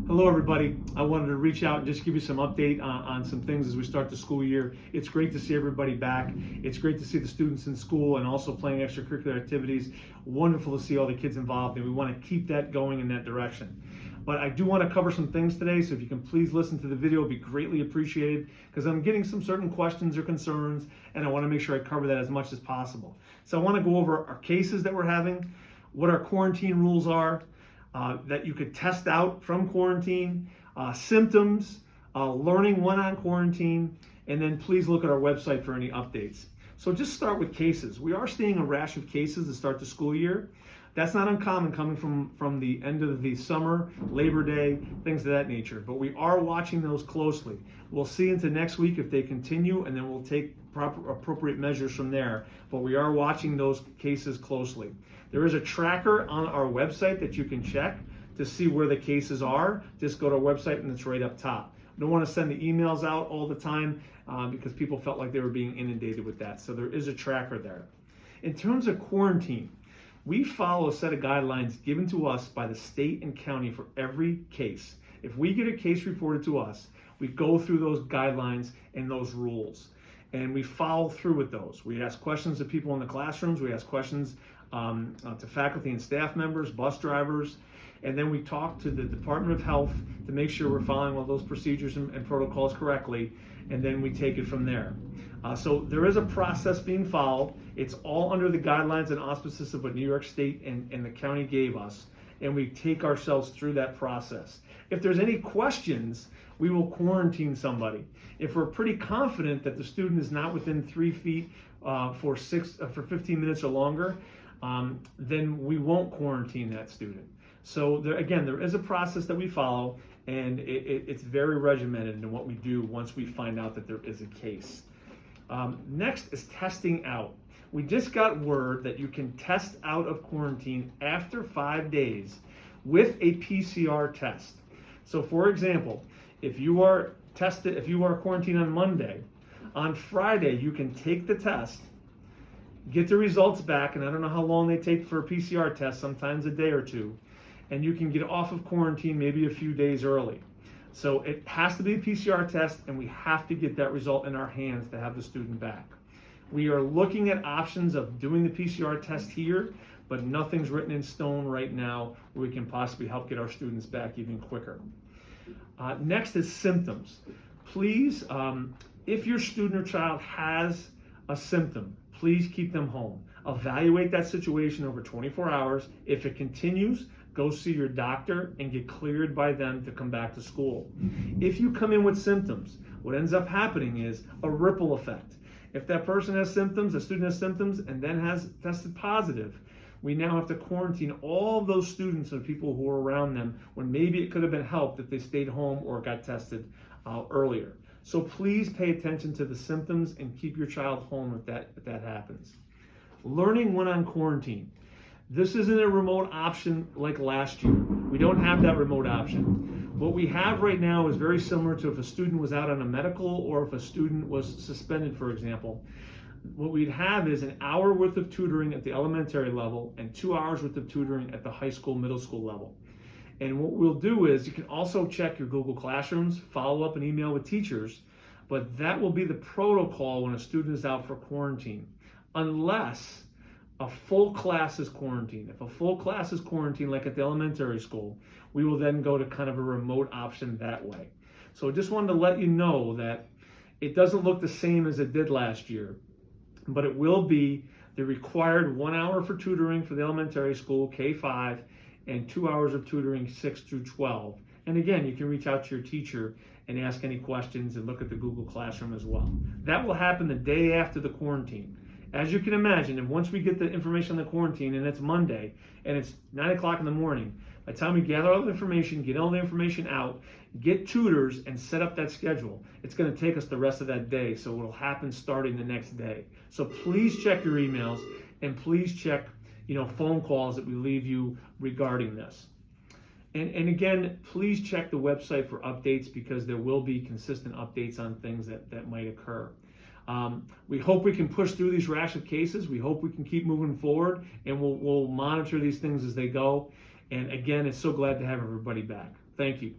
Hello everybody. I wanted to reach out and just give you some update on some things as we start the school year. It's great to see everybody back. It's great to see the students in school and also playing extracurricular activities. Wonderful to see all the kids involved, and we want to keep that going in that direction. But I do want to cover some things today, so if you can please listen to the video, it'd be greatly appreciated, because I'm getting some certain questions or concerns, and I want to make sure I cover that as much as possible. So I want to go over our cases that we're having, what our quarantine rules are, that you could test out from quarantine, symptoms, learning when on quarantine, and then please look at our website for any updates. So just start with cases. We are seeing a rash of cases to start the school year. That's not uncommon coming from the end of the summer, Labor Day, things of that nature, but we are watching those closely. We'll see into next week if they continue, and then we'll take appropriate measures from there, but we are watching those cases closely. There is a tracker on our website that you can check to see where the cases are. Just go to our website and it's right up top. I don't want to send the emails out all the time because people felt like they were being inundated with that. So there is a tracker there. In terms of quarantine, we follow a set of guidelines given to us by the state and county for every case. If we get a case reported to us, we go through those guidelines and those rules, and we follow through with those. We ask questions to people in the classrooms. We ask questions to faculty and staff members, bus drivers, and then we talk to the Department of Health to make sure we're following all those procedures and protocols correctly, and then we take it from there. So there is a process being followed. It's all under the guidelines and auspices of what New York State and the county gave us, and we take ourselves through that process. If there's any questions, we will quarantine somebody. If we're pretty confident that the student is not within 3 feet for 15 minutes or longer, then we won't quarantine that student. So there is a process that we follow, and it's very regimented in what we do once we find out that there is a case. Next is testing out. We just got word that you can test out of quarantine after 5 days with a PCR test. So for example, if you are quarantined on Monday, on Friday you can take the test, get the results back, and I don't know how long they take for a PCR test, sometimes a day or two, and you can get off of quarantine maybe a few days early. So it has to be a PCR test, and we have to get that result in our hands to have the student back. We are looking at options of doing the PCR test here, but nothing's written in stone right now where we can possibly help get our students back even quicker. Next is symptoms. Please, if your student or child has a symptom, please keep them home. Evaluate that situation over 24 hours. If it continues, go see your doctor and get cleared by them to come back to school. If you come in with symptoms, what ends up happening is a ripple effect. If that person has symptoms, a student has symptoms, and then has tested positive, we now have to quarantine all of those students and people who are around them when maybe it could have been helped if they stayed home or got tested earlier. So please pay attention to the symptoms and keep your child home if that happens. Learning when on quarantine. This isn't a remote option like last year. We don't have that remote option. What we have right now is very similar to if a student was out on a medical or if a student was suspended, for example. What we'd have is an hour worth of tutoring at the elementary level and 2 hours worth of tutoring at the high school, middle school level. And what we'll do is you can also check your Google Classrooms, follow up an email with teachers, but that will be the protocol when a student is out for quarantine, unless a full class is quarantined. If a full class is quarantined, like at the elementary school, we will then go to kind of a remote option that way. So just wanted to let you know that it doesn't look the same as it did last year, but it will be the required 1 hour for tutoring for the elementary school, K-5, and 2 hours of tutoring 6 through 12. And again, you can reach out to your teacher and ask any questions and look at the Google Classroom as well. That will happen the day after the quarantine. As you can imagine, if once we get the information on the quarantine and it's Monday and it's 9 o'clock in the morning, by the time we gather all the information, get all the information out, get tutors and set up that schedule, it's going to take us the rest of that day. So it'll happen starting the next day. So please check your emails and please check phone calls that we leave you regarding this. And again, please check the website for updates because there will be consistent updates on things that might occur. We hope we can push through these rash of cases. We hope we can keep moving forward, and we'll monitor these things as they go. And again, it's so glad to have everybody back. Thank you.